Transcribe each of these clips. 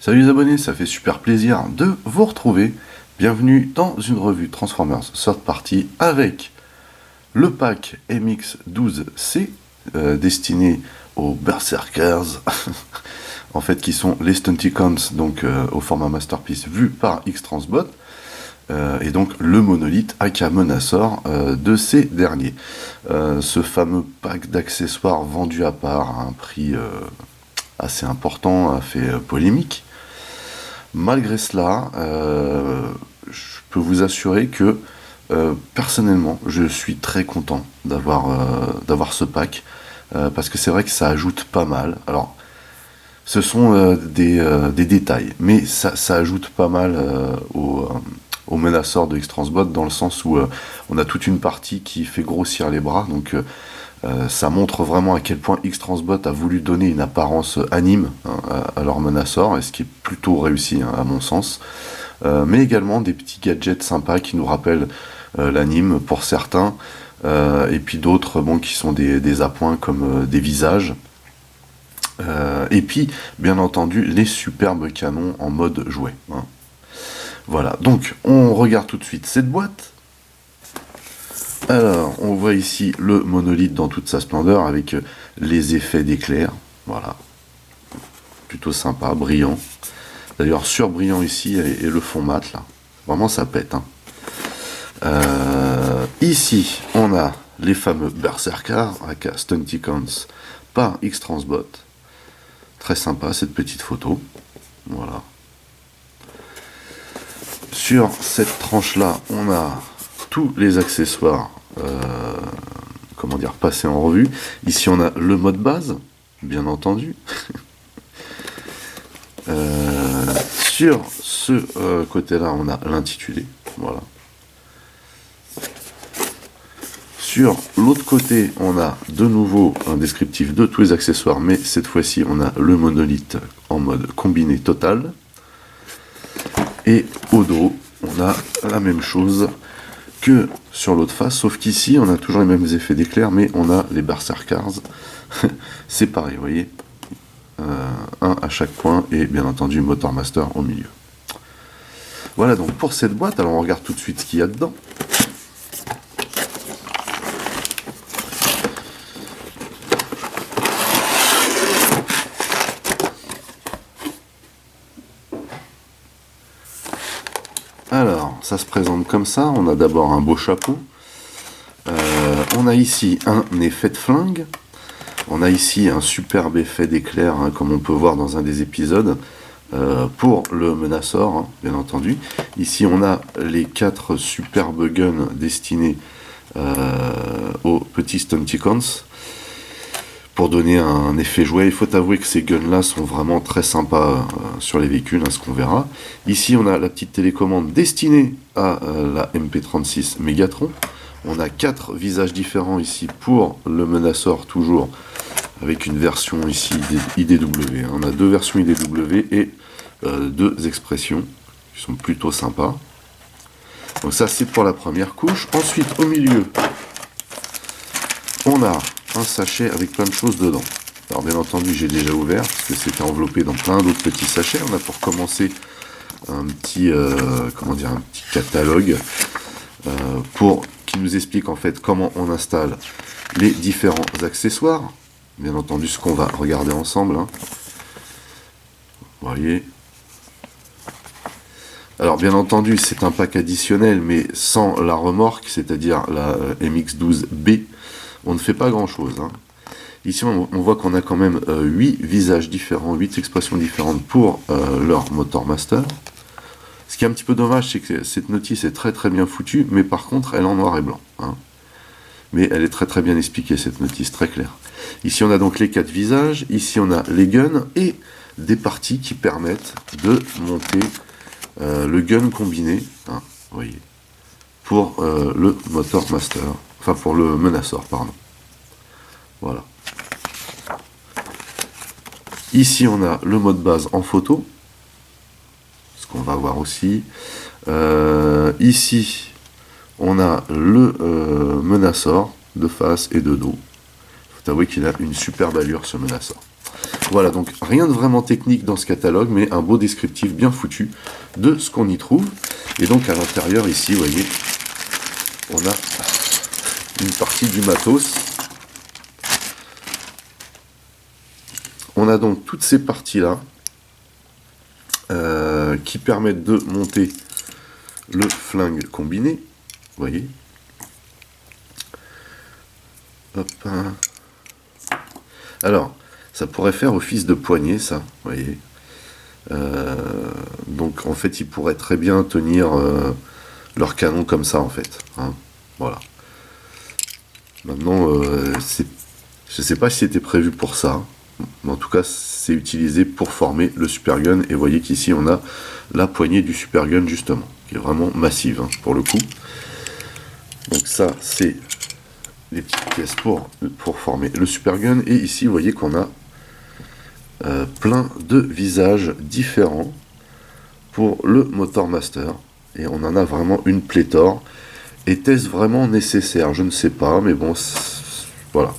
Salut les abonnés, ça fait super plaisir de vous retrouver. Bienvenue dans une revue Transformers Third Party avec le pack MX12C destiné aux Berserkers, en fait qui sont les Stunticons, donc au format Masterpiece vu par X-Transbot, et donc le monolithe aka Menasor de ces derniers. Ce fameux pack d'accessoires vendu à part à un prix assez important a fait polémique. Malgré cela, je peux vous assurer que personnellement, je suis très content d'avoir ce pack, parce que c'est vrai que ça ajoute pas mal. Alors, ce sont des détails, mais ça ajoute pas mal au Menasor de X-Transbot, dans le sens où on a toute une partie qui fait grossir les bras, donc ça montre vraiment à quel point X-Transbot a voulu donner une apparence anime à leur Menasor, et ce qui est plutôt réussi à mon sens. Mais également des petits gadgets sympas qui nous rappellent l'anime pour certains, et puis d'autres qui sont des appoints comme des visages. Et puis, bien entendu, les superbes canons en mode jouet. Voilà, donc on regarde tout de suite cette boîte. Alors, on voit ici le monolithe dans toute sa splendeur avec les effets d'éclair. Voilà, plutôt sympa, brillant. D'ailleurs, surbrillant ici, et le fond mat là. Vraiment, ça pète. Ici, on a les fameux Berserkers, aka Stunticons, par X-Transbot. Très sympa cette petite photo. Voilà. Sur cette tranche là, on a tous les accessoires passés en revue. Ici on a le mode base, bien entendu. Sur ce côté là, on a l'intitulé. Voilà. Sur l'autre côté, on a de nouveau un descriptif de tous les accessoires, mais cette fois-ci on a le monolithe en mode combiné total. Et au dos, on a la même chose que sur l'autre face, sauf qu'ici, on a toujours les mêmes effets d'éclair, mais on a les Berserkers. C'est pareil, vous voyez. Un à chaque coin, et bien entendu, Motor Master au milieu. Voilà donc pour cette boîte. Alors on regarde tout de suite ce qu'il y a dedans. Alors, ça se présente comme ça. On a d'abord un beau chapeau. On a ici un effet de flingue. On a ici un superbe effet d'éclair, comme on peut voir dans un des épisodes, pour le Menasor, bien entendu. Ici, on a les 4 superbes guns destinés aux petits Stunticons. Pour donner un effet jouet, il faut avouer que ces guns-là sont vraiment très sympas sur les véhicules, ce qu'on verra. Ici, on a la petite télécommande destinée à la MP36 Megatron. On a 4 visages différents ici pour le Menasor, toujours avec une version ici IDW. On a 2 versions IDW et 2 expressions qui sont plutôt sympas. Donc ça, c'est pour la première couche. Ensuite, au milieu, on a un sachet avec plein de choses dedans. Alors bien entendu, j'ai déjà ouvert parce que c'était enveloppé dans plein d'autres petits sachets. On a pour commencer un petit catalogue qui nous explique en fait comment on installe les différents accessoires. Bien entendu, ce qu'on va regarder ensemble. Vous voyez. Alors bien entendu, c'est un pack additionnel, mais sans la remorque, c'est-à-dire la MX12B. On ne fait pas grand chose. Ici, on voit qu'on a quand même 8 visages différents, 8 expressions différentes pour leur Motor Master. Ce qui est un petit peu dommage, c'est que cette notice est très très bien foutue, mais par contre, elle est en noir et blanc. Mais elle est très très bien expliquée, cette notice, très claire. Ici, on a donc les 4 visages. Ici, on a les guns et des parties qui permettent de monter le gun combiné, vous voyez, pour le Motor Master. Enfin, pour le Menasor, pardon. Voilà. Ici, on a le mode base en photo. Ce qu'on va voir aussi. Ici, on a le Menasor de face et de dos. Il faut avouer qu'il a une superbe allure, ce Menasor. Voilà, donc rien de vraiment technique dans ce catalogue, mais un beau descriptif bien foutu de ce qu'on y trouve. Et donc à l'intérieur ici, vous voyez, on a une partie du matos. On a donc toutes ces parties-là qui permettent de monter le flingue combiné. Vous voyez. Hop. Alors, ça pourrait faire office de poignée, ça, vous voyez. Donc en fait, ils pourraient très bien tenir leur canon comme ça, en fait. Hein, voilà. Maintenant, je ne sais pas si c'était prévu pour ça. Mais en tout cas, c'est utilisé pour former le super gun. Et vous voyez qu'ici, on a la poignée du super gun, justement, qui est vraiment massive, hein, pour le coup. Donc ça, c'est les petites pièces pour former le super gun. Et ici, vous voyez qu'on a plein de visages différents pour le Motor Master. Et on en a vraiment une pléthore. Était-ce vraiment nécessaire? Je ne sais pas, mais bon, voilà.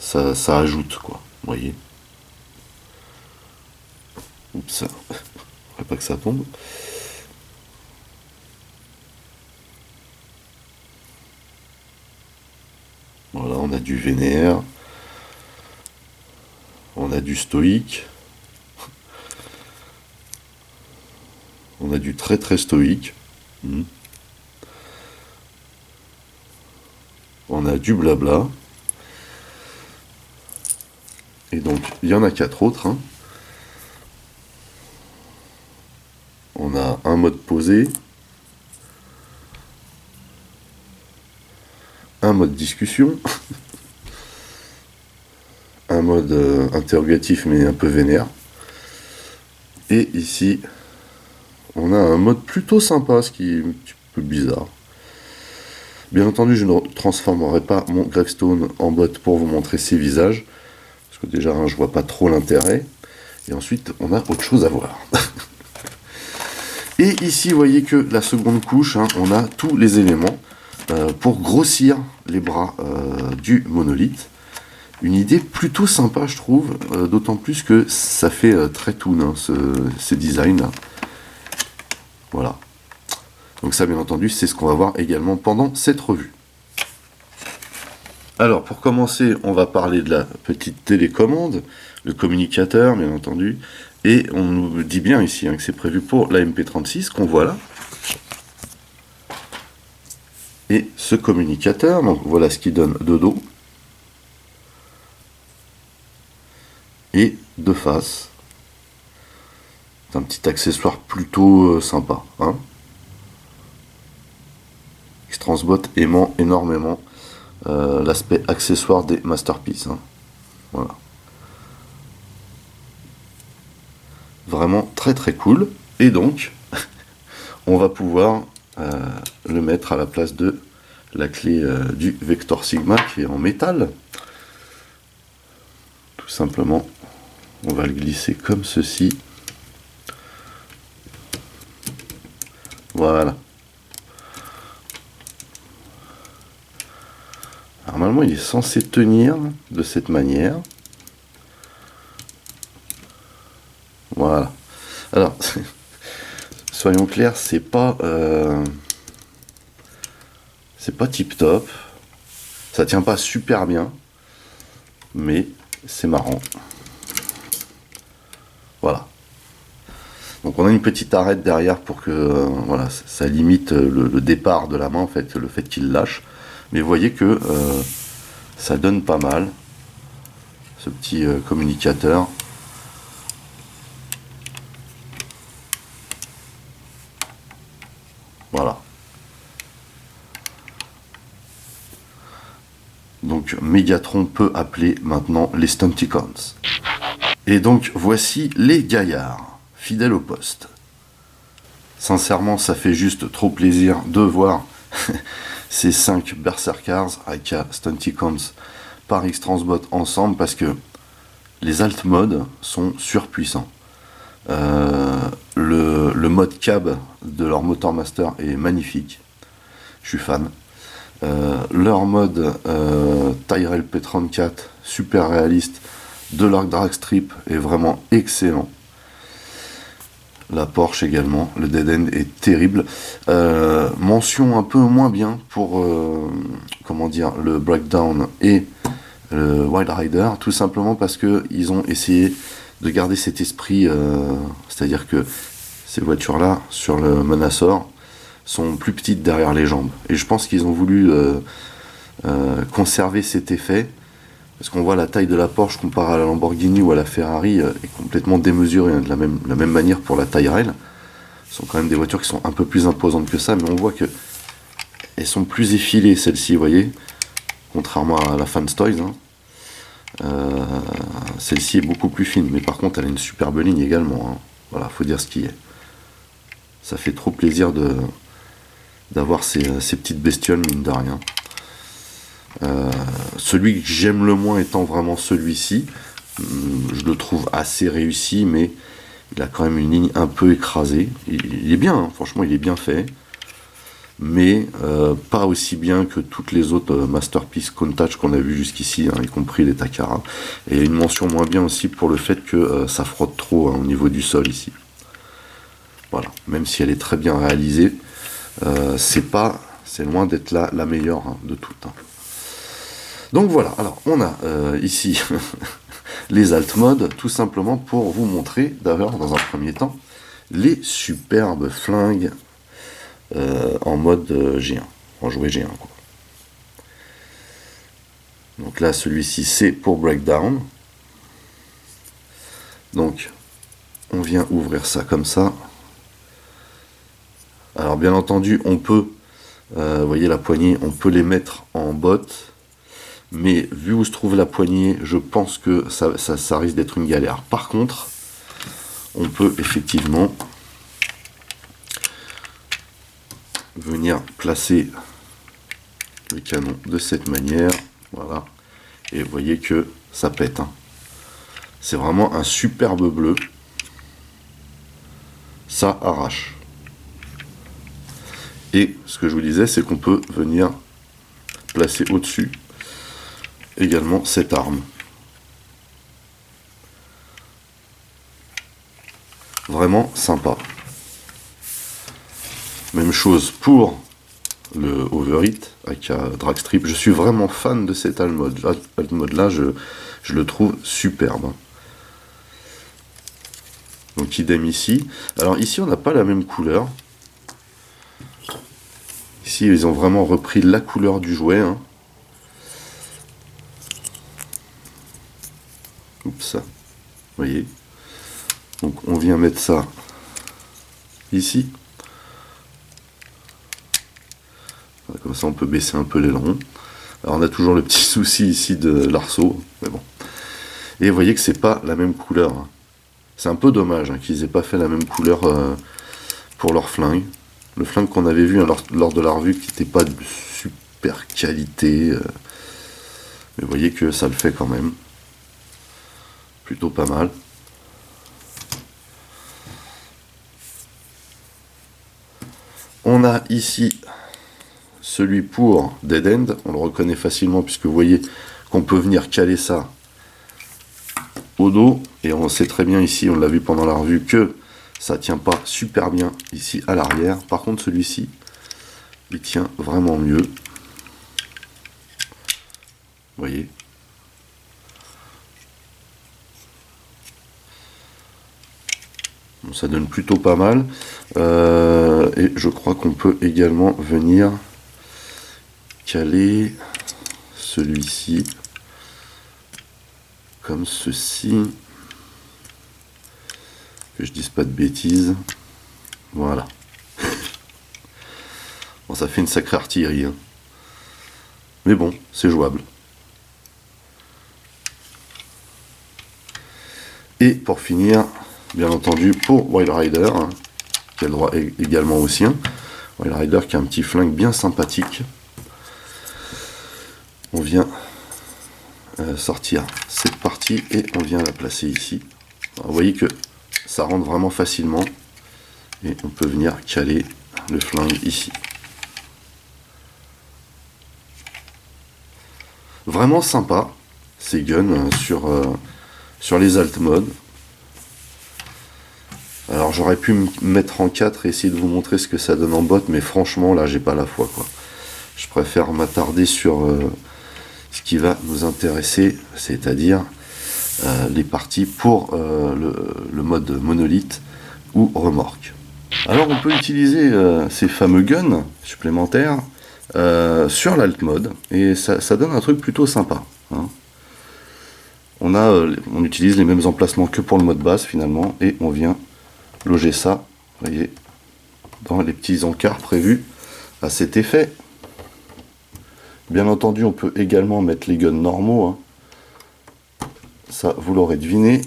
Ça ajoute, quoi. Vous voyez. Oups, ça. Faudrait pas que ça tombe. Voilà, on a du vénère. On a du stoïque. On a du très très stoïque. On a du blabla. Et donc, il y en a 4 autres. Hein. On a un mode posé. Un mode discussion. Un mode interrogatif mais un peu vénère. Et ici, on a un mode plutôt sympa, ce qui est un petit peu bizarre. Bien entendu, je ne transformerai pas mon Gravestone en bot pour vous montrer ses visages. Parce que déjà, hein, je vois pas trop l'intérêt. Et ensuite, on a autre chose à voir. Et ici, vous voyez que la seconde couche, hein, on a tous les éléments pour grossir les bras du monolithe. Une idée plutôt sympa, je trouve, d'autant plus que ça fait très toon, hein, ces designs-là. Voilà. Donc ça, bien entendu, c'est ce qu'on va voir également pendant cette revue. Alors, pour commencer, on va parler de la petite télécommande, le communicateur, bien entendu. Et on nous dit bien ici hein, que c'est prévu pour la MP36, qu'on voit là. Et ce communicateur, donc voilà ce qui donne de dos. Et de face. C'est un petit accessoire plutôt sympa. Hein. X-Transbot aimant énormément l'aspect accessoire des Masterpiece. Hein. Voilà. Vraiment très très cool. Et donc, on va pouvoir le mettre à la place de la clé du Vector Sigma qui est en métal. Tout simplement, on va le glisser comme ceci. Voilà. Normalement, il est censé tenir de cette manière. Voilà. Alors, soyons clairs, c'est pas tip top. Ça tient pas super bien, mais c'est marrant. Voilà. Donc on a une petite arête derrière pour que voilà, ça limite le départ de la main, en fait, le fait qu'il lâche. Mais vous voyez que ça donne pas mal, ce petit communicateur. Voilà. Donc Megatron peut appeler maintenant les Stunticons. Et donc voici les gaillards, fidèles au poste. Sincèrement, ça fait juste trop plaisir de voir ces 5 Berserkers avec Stunticons par X-Transbot ensemble parce que les alt modes sont surpuissants. Le mode cab de leur Motor Master est magnifique. Je suis fan. Leur mode Tyrell P34, super réaliste, de la Dragstrip est vraiment excellent. La Porsche également, le Dead End est terrible. Mention un peu moins bien pour comment dire, le Breakdown et le Wild Rider, tout simplement parce que ils ont essayé de garder cet esprit, c'est-à-dire que ces voitures-là, sur le Monassor, sont plus petites derrière les jambes. Et je pense qu'ils ont voulu conserver cet effet, parce qu'on voit la taille de la Porsche comparée à la Lamborghini ou à la Ferrari est complètement démesurée, hein, de la même manière pour la Tyrrell. Ce sont quand même des voitures qui sont un peu plus imposantes que ça, mais on voit que elles sont plus effilées, celles-ci, vous voyez, contrairement à la Fans Toys. Hein. Celle-ci est beaucoup plus fine, mais par contre elle a une superbe ligne également. Hein. Voilà, faut dire ce qui est. Ça fait trop plaisir d'avoir ces petites bestioles, mine de rien. Celui que j'aime le moins étant vraiment celui-ci. Je le trouve assez réussi, mais il a quand même une ligne un peu écrasée. Il est bien, hein, franchement il est bien fait, mais pas aussi bien que toutes les autres Masterpiece Countach qu'on a vu jusqu'ici, hein, y compris les Takara. Et une mention moins bien aussi pour le fait que ça frotte trop, hein, au niveau du sol ici. Voilà, même si elle est très bien réalisée, c'est loin d'être la meilleure, hein, de toutes. Hein. Donc voilà, alors on a ici les alt modes, tout simplement pour vous montrer, d'ailleurs dans un premier temps, les superbes flingues en mode G1, en jouet G1 quoi. Donc là celui-ci c'est pour Breakdown. Donc on vient ouvrir ça comme ça. Alors bien entendu on peut, vous voyez la poignée, on peut les mettre en botte. Mais vu où se trouve la poignée, je pense que ça risque d'être une galère. Par contre, on peut effectivement venir placer le canon de cette manière. Voilà. Et vous voyez que ça pète. Hein. C'est vraiment un superbe bleu. Ça arrache. Et ce que je vous disais, c'est qu'on peut venir placer au-dessus également cette arme. Vraiment sympa. Même chose pour le Overheat avec Dragstrip. Je suis vraiment fan de cet alt mode. Alt mode là, je le trouve superbe. Donc idem ici. Alors ici on n'a pas la même couleur. Ici ils ont vraiment repris la couleur du jouet. Hein. Oups, vous voyez. Donc on vient mettre ça ici. Comme ça on peut baisser un peu l'aileron. Alors on a toujours le petit souci ici de l'arceau, mais bon. Et vous voyez que c'est pas la même couleur. Hein. C'est un peu dommage, hein, qu'ils aient pas fait la même couleur pour leur flingue. Le flingue qu'on avait vu, hein, lors de la revue qui n'était pas de super qualité. Mais vous voyez que ça le fait quand même. Plutôt pas mal. On a ici celui pour Dead End. On le reconnaît facilement puisque vous voyez qu'on peut venir caler ça au dos. Et on sait très bien ici, on l'a vu pendant la revue, que ça tient pas super bien ici à l'arrière. Par contre celui-ci, il tient vraiment mieux. Vous voyez. Bon, ça donne plutôt pas mal. Et je crois qu'on peut également venir caler celui-ci comme ceci. Que je dise pas de bêtises. Voilà. Bon, ça fait une sacrée artillerie. Hein. Mais bon, c'est jouable. Et pour finir, bien entendu, pour Wild Rider, hein, qui a le droit également au sien. Wild Rider qui a un petit flingue bien sympathique. On vient sortir cette partie et on vient la placer ici. Alors, vous voyez que ça rentre vraiment facilement et on peut venir caler le flingue ici. Vraiment sympa ces guns sur sur les alt modes. Alors j'aurais pu me mettre en 4 et essayer de vous montrer ce que ça donne en bot, mais franchement là j'ai pas la foi quoi. Je préfère m'attarder sur ce qui va nous intéresser, c'est-à-dire les parties pour le mode monolithe ou remorque. Alors on peut utiliser ces fameux guns supplémentaires sur l'alt mode et ça donne un truc plutôt sympa. Hein. On utilise les mêmes emplacements que pour le mode base finalement et on vient loger ça, vous voyez, dans les petits encarts prévus à cet effet. Bien entendu, on peut également mettre les guns normaux. Hein. Ça, vous l'aurez deviné.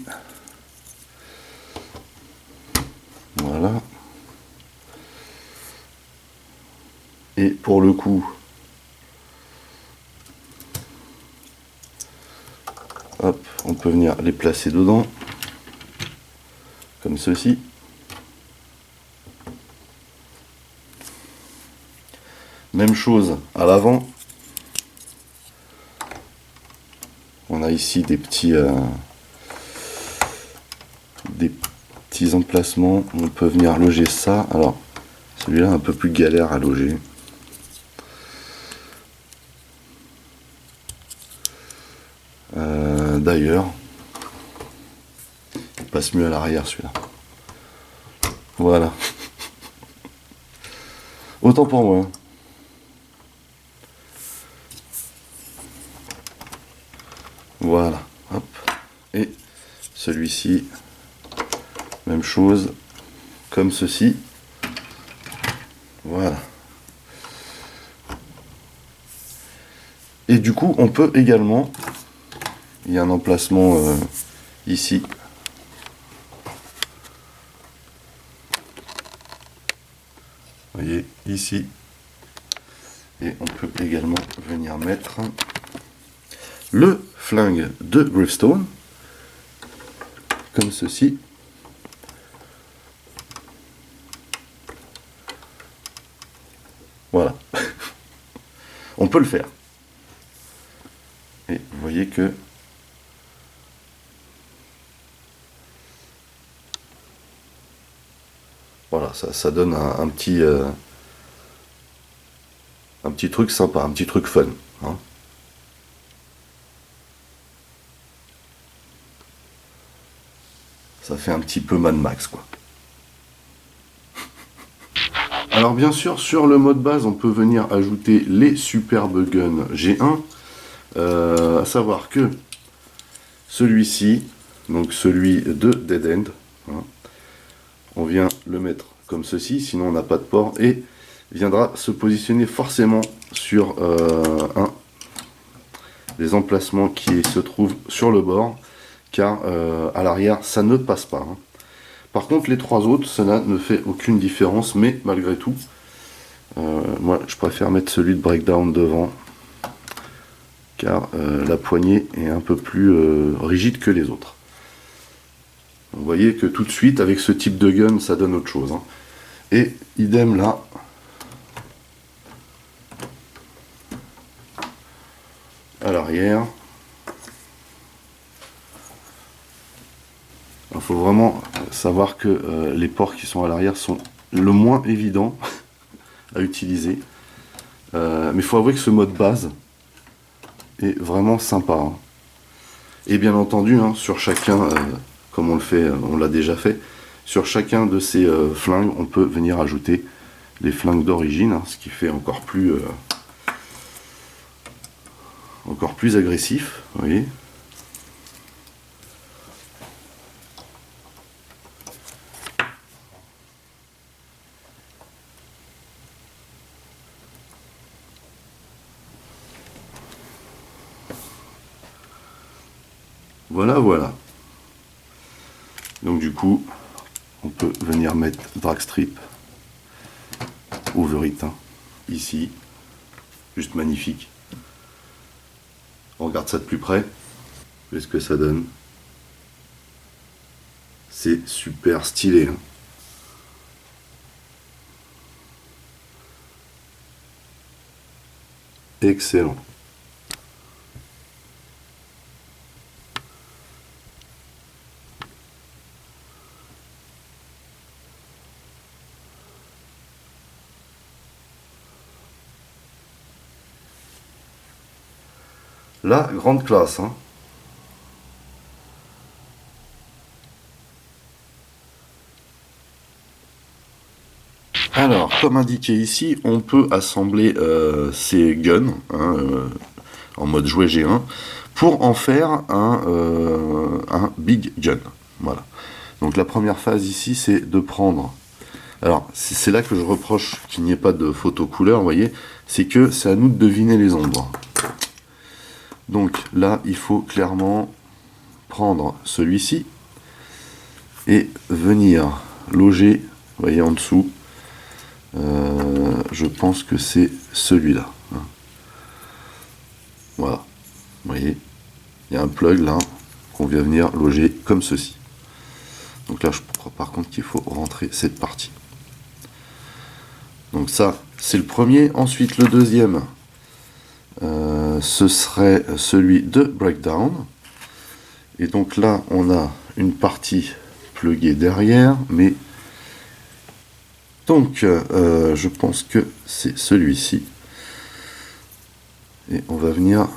Voilà. Et pour le coup, hop, on peut venir les placer dedans, comme ceci. Même chose à l'avant. On a ici des petits emplacements. On peut venir loger ça. Alors, celui-là un peu plus galère à loger. D'ailleurs, il passe mieux à l'arrière celui-là. Voilà. Autant pour moi. Voilà, hop. Et celui-ci, même chose, comme ceci. Voilà. Et du coup, on peut également, il y a un emplacement ici. Vous voyez, ici. Et on peut également venir mettre le flingue de Gravestone, comme ceci. Voilà. On peut le faire. Et vous voyez que voilà, ça donne un petit truc sympa, un petit truc fun. Hein. Ça fait un petit peu Mad Max, quoi. Alors bien sûr, sur le mode base, on peut venir ajouter les superbes guns G1. À savoir que celui-ci, donc celui de Dead End, hein, on vient le mettre comme ceci, sinon on n'a pas de port, et viendra se positionner forcément sur un des emplacements qui se trouvent sur le bord, car à l'arrière ça ne passe pas. Hein. Par contre les trois autres, cela ne fait aucune différence, mais malgré tout, moi je préfère mettre celui de Breakdown devant, car la poignée est un peu plus rigide que les autres. Vous voyez que tout de suite, avec ce type de gun, ça donne autre chose. Hein. Et idem là. À l'arrière. Il faut vraiment savoir que les ports qui sont à l'arrière sont le moins évidents à utiliser. Mais il faut avouer que ce mode base est vraiment sympa. Hein. Et bien entendu, hein, sur chacun, comme on le fait, on l'a déjà fait, sur chacun de ces flingues, on peut venir ajouter les flingues d'origine, hein, ce qui fait encore plus agressif, vous voyez. Voilà, voilà. Donc du coup, on peut venir mettre Dragstrip, Overit, hein, ici, juste magnifique. On regarde ça de plus près, qu'est-ce que ça donne. C'est super stylé. Hein. Excellent. la grande classe, hein. Alors, comme indiqué ici, on peut assembler ces guns, hein, en mode jouet G1 pour en faire un big gun. Voilà. Donc la première phase ici, c'est de prendre. Alors, c'est là que je reproche qu'il n'y ait pas de photo couleur, vous voyez, c'est que c'est à nous de deviner les ombres. Donc là, il faut clairement prendre celui-ci et venir loger, vous voyez, en dessous. Je pense que c'est celui-là. Voilà, vous voyez, il y a un plug là qu'on vient venir loger comme ceci. Donc là, je crois par contre qu'il faut rentrer cette partie. Donc ça, c'est le premier. Ensuite, le deuxième, ce serait celui de breakdown. Et donc là, on a une partie pluguée derrière, mais donc je pense que c'est celui-ci. Et on va venir,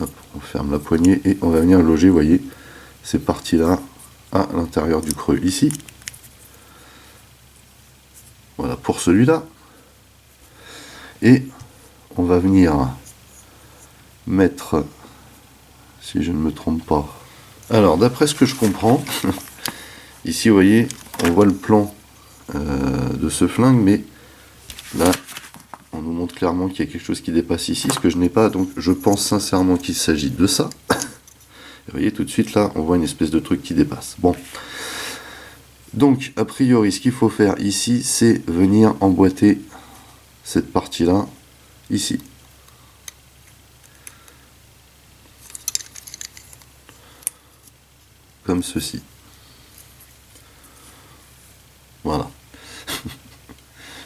hop, on ferme la poignée et on va venir loger, vous voyez, ces parties-là à l'intérieur du creux ici. Voilà pour celui-là. Et on va venir mettre, si je ne me trompe pas. Alors, d'après ce que je comprends, ici, vous voyez, on voit le plan de ce flingue, mais là, on nous montre clairement qu'il y a quelque chose qui dépasse ici, ce que je n'ai pas, donc je pense sincèrement qu'il s'agit de ça. Vous voyez, tout de suite, là, on voit une espèce de truc qui dépasse. Bon. Donc, a priori, ce qu'il faut faire ici, c'est venir emboîter cette partie-là, ici. Comme ceci. Voilà.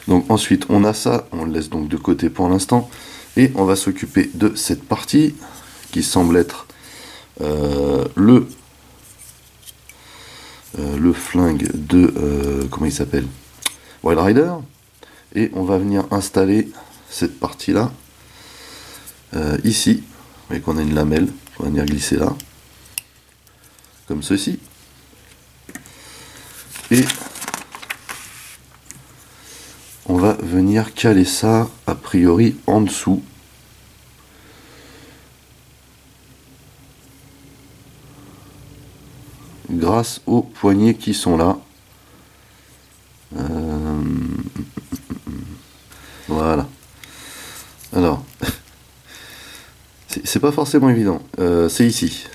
Donc ensuite, on a ça, on le laisse donc de côté pour l'instant, et on va s'occuper de cette partie, qui semble être le flingue de, comment il s'appelle, Wild Rider, et on va venir installer cette partie-là, ici, vous voyez qu'on a une lamelle, on va venir glisser là, comme ceci, et on va venir caler ça, a priori, en dessous. Grâce aux poignées qui sont là. Voilà. Alors, c'est pas forcément évident. C'est ici.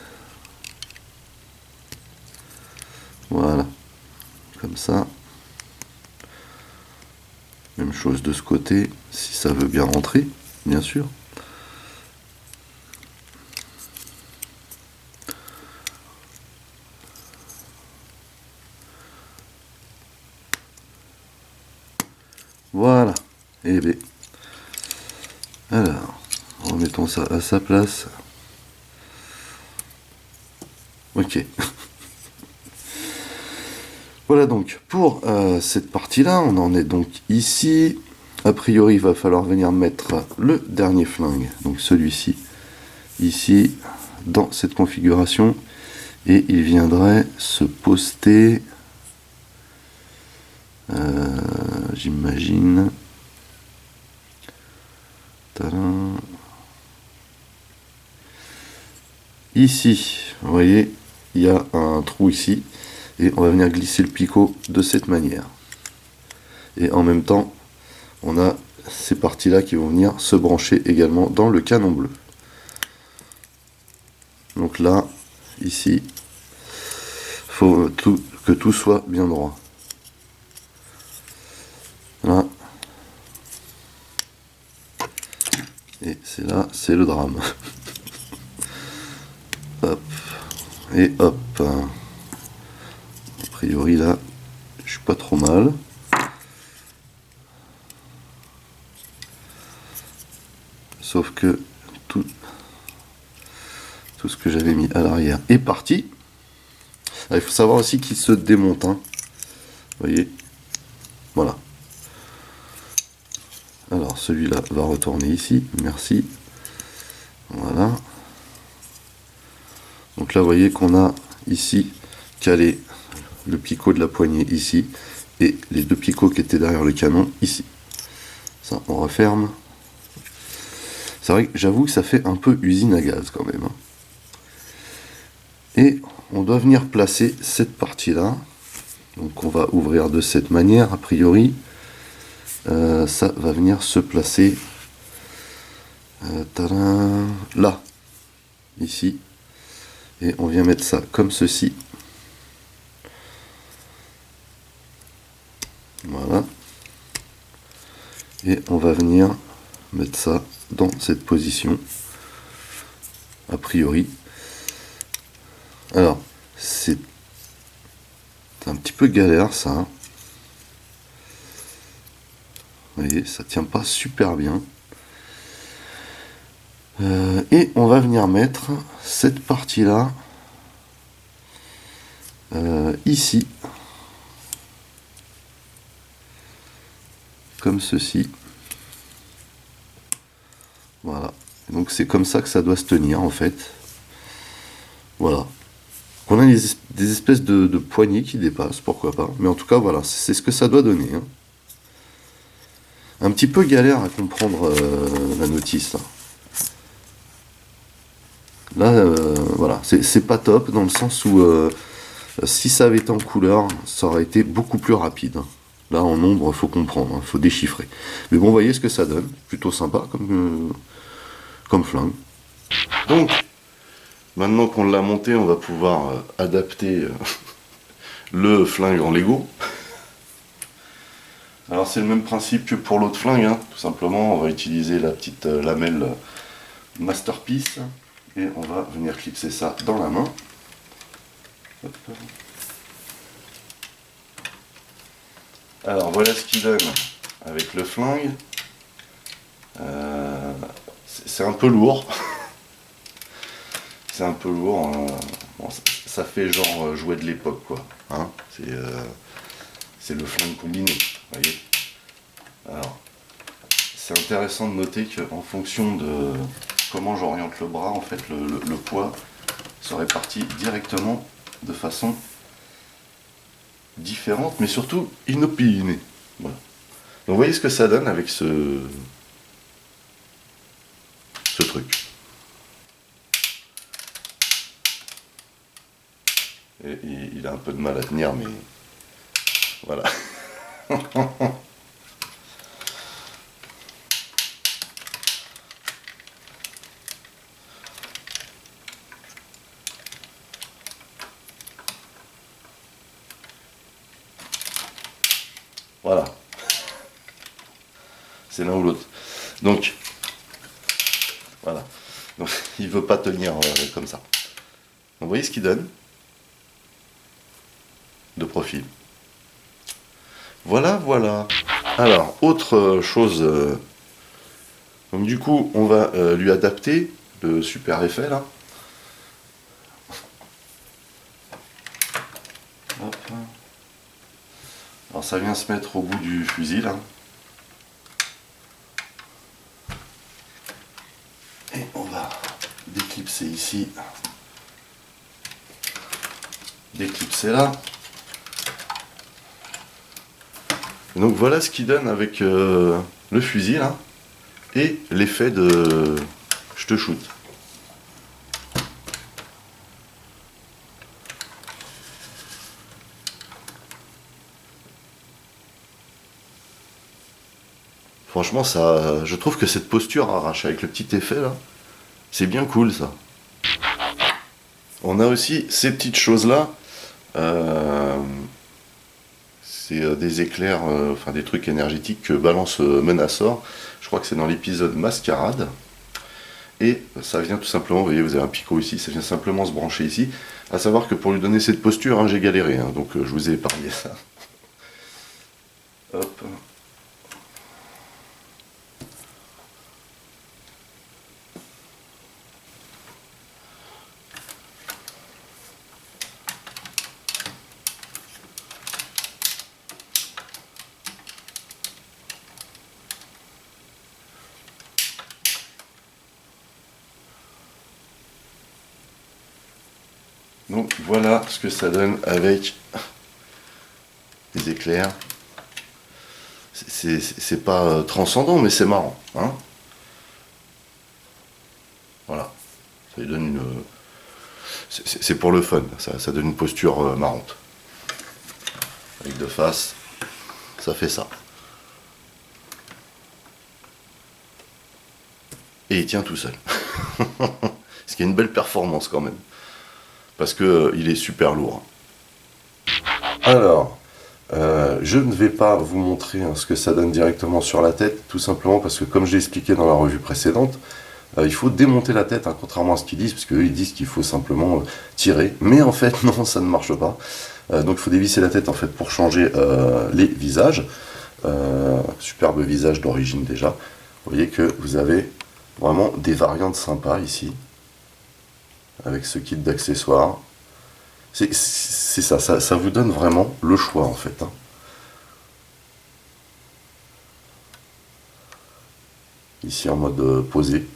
Voilà. Comme ça. Même chose de ce côté, si ça veut bien rentrer, bien sûr. Voilà. Et bien. Alors, remettons ça à sa place. Ok. Voilà donc pour cette partie-là, on en est donc ici. A priori, il va falloir venir mettre le dernier flingue, donc celui-ci, ici, dans cette configuration. Et il viendrait se poster, j'imagine. Ici, vous voyez, il y a un trou ici. Et on va venir glisser le picot de cette manière. Et en même temps, on a ces parties-là qui vont venir se brancher également dans le canon bleu. Donc là, ici, il faut que tout soit bien droit. Là. Et c'est là, c'est le drame. Hop. Et hop. A priori là, je suis pas trop mal. Sauf que tout ce que j'avais mis à l'arrière est parti. Alors, il faut savoir aussi qu'il se démonte. Hein. Vous voyez. Voilà. Alors celui-là va retourner ici. Merci. Voilà. Donc là, vous voyez qu'on a ici calé le picot de la poignée ici, et les deux picots qui étaient derrière le canon ici. Ça, on referme. C'est vrai que j'avoue que ça fait un peu usine à gaz quand même. Et on doit venir placer cette partie-là. Donc on va ouvrir de cette manière, a priori. Ça va venir se placer là, ici. Et on vient mettre ça comme ceci. Voilà. Et on va venir mettre ça dans cette position, a priori. Alors, c'est un petit peu galère ça. Vous voyez, ça tient pas super bien. Et on va venir mettre cette partie-là ici, comme ceci. Voilà. Donc c'est comme ça que ça doit se tenir en fait. Voilà. On a des espèces de poignées qui dépassent, pourquoi pas. Mais en tout cas, voilà, c'est ce que ça doit donner. Hein. Un petit peu galère à comprendre la notice. Là, voilà, c'est pas top dans le sens où si ça avait été en couleur, ça aurait été beaucoup plus rapide. Là, en nombre, faut comprendre, hein, faut déchiffrer. Mais bon, vous voyez ce que ça donne. Plutôt sympa comme flingue. Donc, maintenant qu'on l'a monté, on va pouvoir adapter le flingue en Lego. Alors c'est le même principe que pour l'autre flingue, hein. Tout simplement on va utiliser la petite lamelle Masterpiece et on va venir clipser ça dans la main. Hop. Alors voilà ce qu'il donne avec le flingue. C'est un peu lourd. C'est un peu lourd. Bon, ça fait genre jouet de l'époque quoi. Hein, c'est le flingue combiné. Voyez. Alors, c'est intéressant de noter qu'en fonction de comment j'oriente le bras, en fait, le poids se répartit directement de façon différente, mais surtout inopinée. Voilà. Donc, vous voyez ce que ça donne avec ce truc. Et, il a un peu de mal à tenir, mais voilà. Voilà. C'est l'un ou l'autre. Donc, voilà. Donc, il veut pas tenir comme ça. Donc, vous voyez ce qu'il donne de profil. Voilà, voilà. Alors, autre chose. Donc, du coup, on va lui adapter le super effet là. Hop. Alors, ça vient se mettre au bout du fusil là. Et on va déclipser ici. Déclipser là. Et donc voilà ce qu'il donne avec le fusil là. Et l'effet de je te shoot. Franchement, ça, je trouve que cette posture arrache avec le petit effet là, c'est bien cool ça. On a aussi ces petites choses là. C'est des éclairs, enfin des trucs énergétiques que balance Menaçor. Je crois que c'est dans l'épisode Mascarade. Et ça vient tout simplement, vous voyez, vous avez un picot ici, ça vient simplement se brancher ici. À savoir que pour lui donner cette posture, hein, j'ai galéré, hein, donc je vous ai épargné ça. Hop. Donc voilà ce que ça donne avec les éclairs. C'est pas transcendant, mais c'est marrant. Hein, voilà. Ça lui donne une. C'est pour le fun. Ça donne une posture marrante. Avec de face, ça fait ça. Et il tient tout seul. Ce qui est une belle performance quand même. Parce que il est super lourd. Alors, je ne vais pas vous montrer ce que ça donne directement sur la tête, tout simplement parce que comme je l'ai expliqué dans la revue précédente, il faut démonter la tête, hein, contrairement à ce qu'ils disent, parce qu'eux ils disent qu'il faut simplement tirer, mais en fait non, ça ne marche pas. Donc il faut dévisser la tête en fait pour changer les visages. Superbe visage d'origine déjà. Vous voyez que vous avez vraiment des variantes sympas ici, avec ce kit d'accessoires. C'est ça vous donne vraiment le choix en fait. Hein. Ici en mode posé.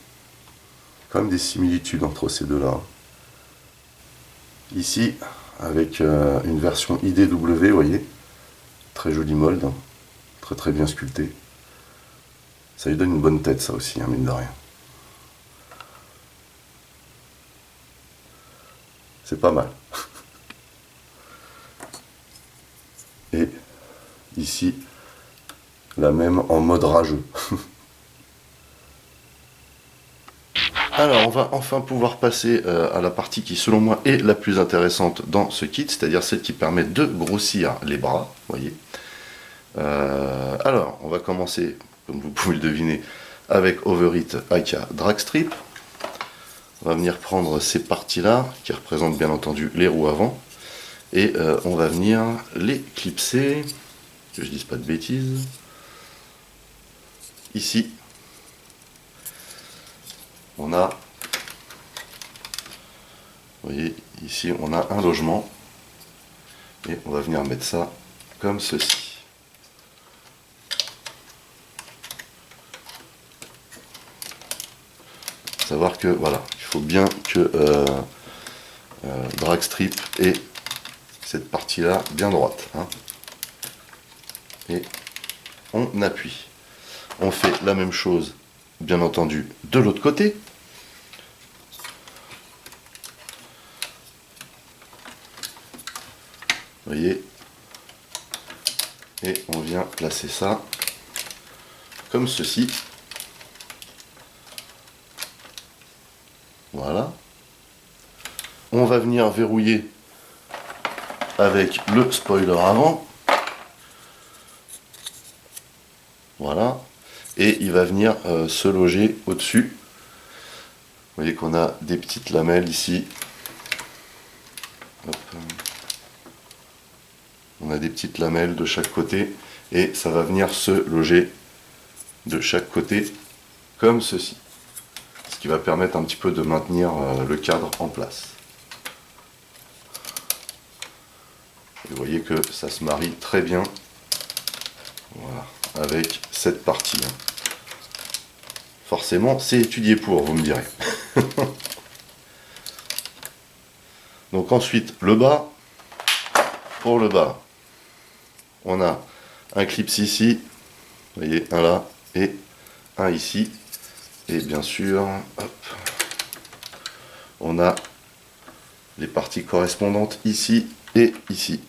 Quand même des similitudes entre ces deux-là. Ici, avec une version IDW, vous voyez, très joli mold, hein. Très très bien sculpté. Ça lui donne une bonne tête ça aussi, hein, mine de rien. C'est pas mal. Et ici, la même en mode rageux. Alors, on va enfin pouvoir passer à la partie qui, selon moi, est la plus intéressante dans ce kit, c'est-à-dire celle qui permet de grossir les bras, vous voyez. Alors, on va commencer, comme vous pouvez le deviner, avec Overeat Aka Dragstrip. On va venir prendre ces parties-là, qui représentent bien entendu les roues avant, et on va venir les clipser, que je dise pas de bêtises. Ici, on a, vous voyez, ici on a un logement, et on va venir mettre ça comme ceci. Savoir que, voilà, il faut bien que Dragstrip ait cette partie-là bien droite. Hein. Et on appuie. On fait la même chose, bien entendu, de l'autre côté. Vous voyez. Et on vient placer ça comme ceci. Voilà. On va venir verrouiller avec le spoiler avant. Voilà. Et il va venir se loger au-dessus. Vous voyez qu'on a des petites lamelles ici. Hop. On a des petites lamelles de chaque côté. Et ça va venir se loger de chaque côté comme ceci. Ce qui va permettre un petit peu de maintenir le cadre en place. Et vous voyez que ça se marie très bien, voilà, avec cette partie. Forcément, c'est étudié pour, vous me direz. Donc ensuite, le bas. Pour le bas, on a un clip ici, vous voyez, un là et un ici. Et bien sûr, hop, on a les parties correspondantes ici et ici.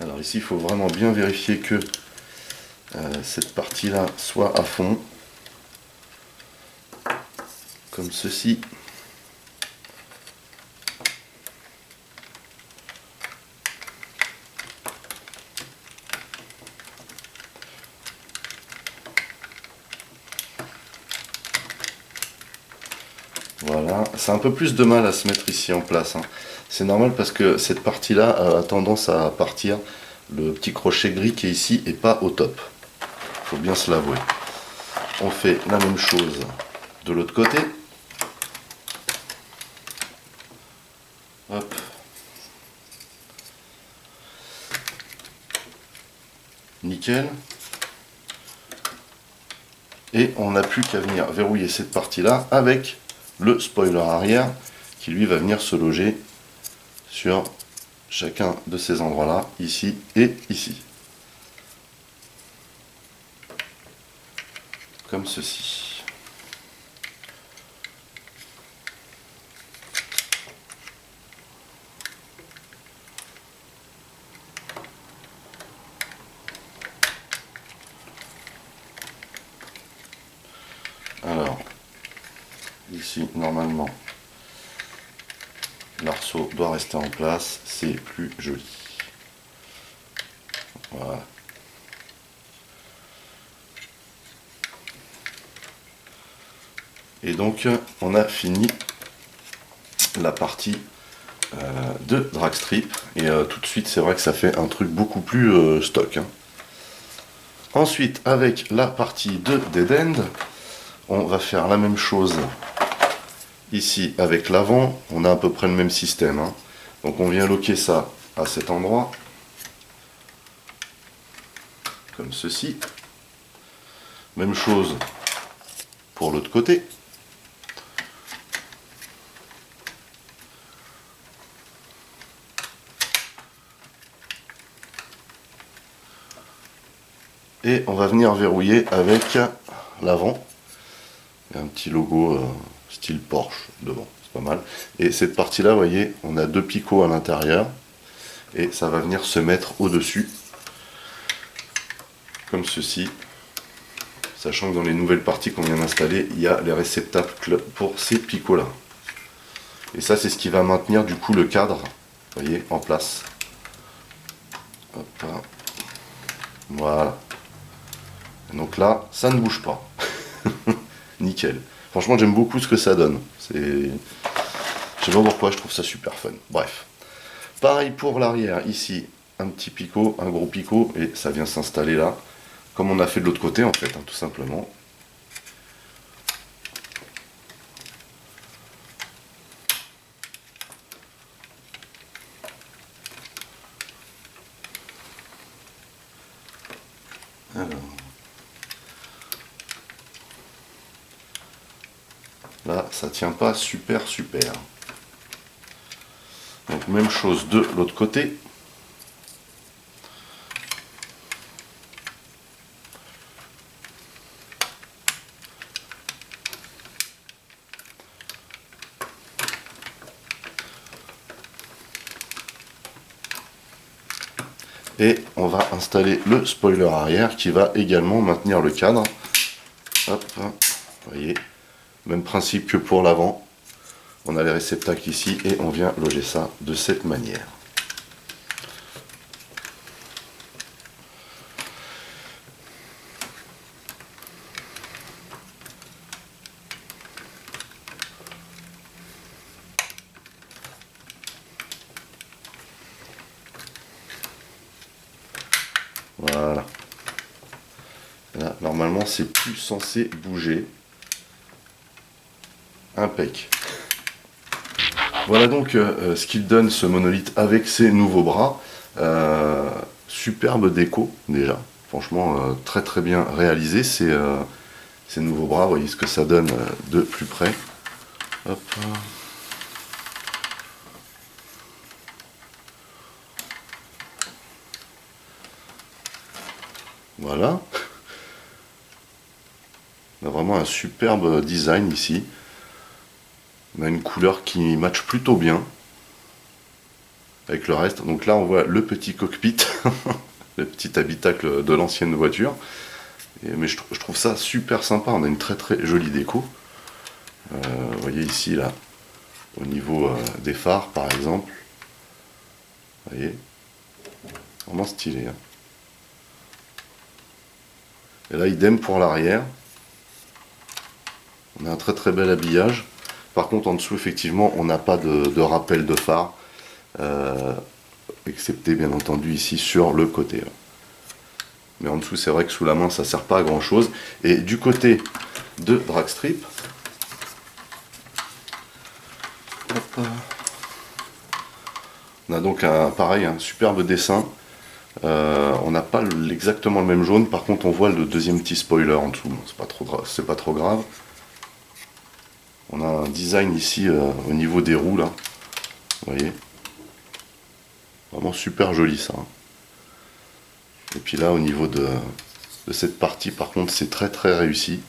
Alors ici, il faut vraiment bien vérifier que cette partie-là soit à fond. Comme ceci. Voilà, c'est un peu plus de mal à se mettre ici en place. Hein. C'est normal parce que cette partie-là a tendance à partir. Le petit crochet gris qui est ici est pas au top. Faut bien se l'avouer. On fait la même chose de l'autre côté. Hop. Nickel. Et on n'a plus qu'à venir verrouiller cette partie-là avec le spoiler arrière qui lui va venir se loger sur chacun de ces endroits-là, ici et ici. Comme ceci. Alors, ici, normalement, l'arceau doit rester en place, c'est plus joli. Voilà. Et donc, on a fini la partie de drag strip. Et tout de suite, c'est vrai que ça fait un truc beaucoup plus stock. Hein. Ensuite, avec la partie de dead end, on va faire la même chose ici avec l'avant. On a à peu près le même système. Hein. Donc, on vient loquer ça à cet endroit. Comme ceci. Même chose pour l'autre côté. Et on va venir verrouiller avec l'avant. Il y a un petit logo style Porsche devant, c'est pas mal. Et cette partie-là, vous voyez, on a 2 picots à l'intérieur. Et ça va venir se mettre au-dessus. Comme ceci. Sachant que dans les nouvelles parties qu'on vient d'installer, il y a les réceptacles pour ces picots-là. Et ça, c'est ce qui va maintenir du coup le cadre, vous voyez, en place. Hop là. Voilà. Donc là, ça ne bouge pas. Nickel. Franchement, j'aime beaucoup ce que ça donne. Je sais pas pourquoi, je trouve ça super fun. Bref. Pareil pour l'arrière. Ici, un petit picot, un gros picot, et ça vient s'installer là. Comme on a fait de l'autre côté, en fait, hein, tout simplement. Alors. Là, ça tient pas super. Donc même chose de l'autre côté. Et on va installer le spoiler arrière qui va également maintenir le cadre. Hop, vous voyez, même principe que pour l'avant. On a les réceptacles ici et on vient loger ça de cette manière. Voilà. Là, normalement, c'est plus censé bouger. Impec. Voilà donc ce qu'il donne ce monolithe avec ses nouveaux bras. Superbe déco déjà. Franchement, très bien réalisé ces nouveaux bras. Vous voyez ce que ça donne de plus près. Hop. Voilà. On a vraiment un superbe design ici. On a une couleur qui matche plutôt bien avec le reste. Donc là, on voit le petit cockpit, le petit habitacle de l'ancienne voiture. Mais je trouve ça super sympa. On a une très jolie déco. Vous voyez ici, là, au niveau des phares, par exemple. Vous voyez, vraiment stylé. Hein. Et là, idem pour l'arrière. On a un très bel habillage. Par contre, en dessous, effectivement, on n'a pas de rappel de phare, excepté bien entendu ici sur le côté. Là. Mais en dessous, c'est vrai que sous la main, ça ne sert pas à grand chose. Et du côté de Dragstrip, on a donc pareil, un superbe dessin On n'a pas exactement le même jaune, par contre on voit le deuxième petit spoiler en dessous, c'est pas trop grave. On a un design ici au niveau des roues là, vous voyez, vraiment super joli ça. Et puis là au niveau de cette partie par contre c'est très réussi.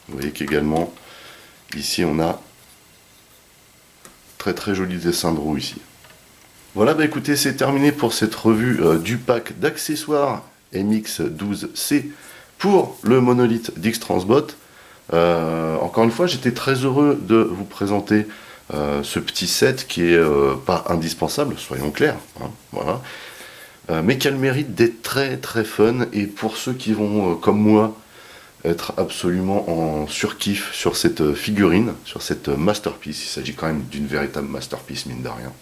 Vous voyez qu'également ici on a très joli dessin de roue ici. Voilà, bah écoutez, c'est terminé pour cette revue du pack d'accessoires MX12C pour le monolithe d'X-Transbot. Encore une fois, j'étais très heureux de vous présenter ce petit set qui est pas indispensable, soyons clairs, hein, voilà, mais qui a le mérite d'être très fun. Et pour ceux qui vont, comme moi, être absolument en surkiff sur cette figurine, sur cette masterpiece, il s'agit quand même d'une véritable masterpiece, mine de rien.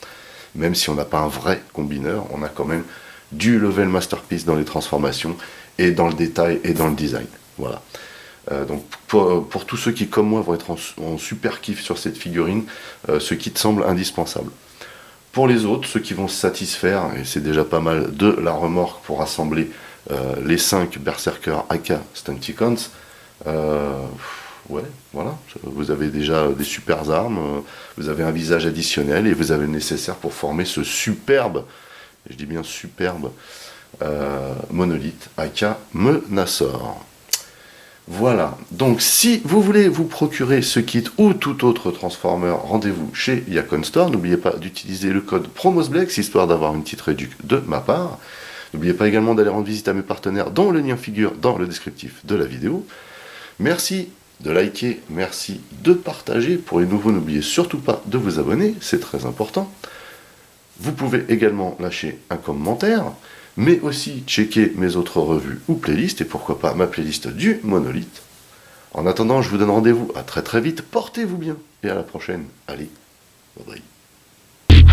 Même si on n'a pas un vrai combineur, on a quand même du level masterpiece dans les transformations et dans le détail et dans le design. Voilà. Donc pour tous ceux qui, comme moi, vont être en super kiff sur cette figurine, ce kit semble indispensable. Pour les autres, ceux qui vont se satisfaire, et c'est déjà pas mal, de la remorque pour assembler les 5 Berserker AK Stunticons, ouais, voilà, vous avez déjà des super armes, vous avez un visage additionnel et vous avez le nécessaire pour former ce superbe, je dis bien superbe, monolithe AK Menasor. Voilà, donc si vous voulez vous procurer ce kit ou tout autre Transformer, rendez-vous chez Yakon Store. N'oubliez pas d'utiliser le code PROMOSBLEX, histoire d'avoir une petite réduction de ma part. N'oubliez pas également d'aller rendre visite à mes partenaires, dont le lien figure dans le descriptif de la vidéo. Merci de liker, merci de partager. Pour les nouveaux, n'oubliez surtout pas de vous abonner, c'est très important. Vous pouvez également lâcher un commentaire, mais aussi checker mes autres revues ou playlists, et pourquoi pas ma playlist du monolithe. En attendant, je vous donne rendez-vous à très vite, portez-vous bien, et à la prochaine. Allez, bye bye.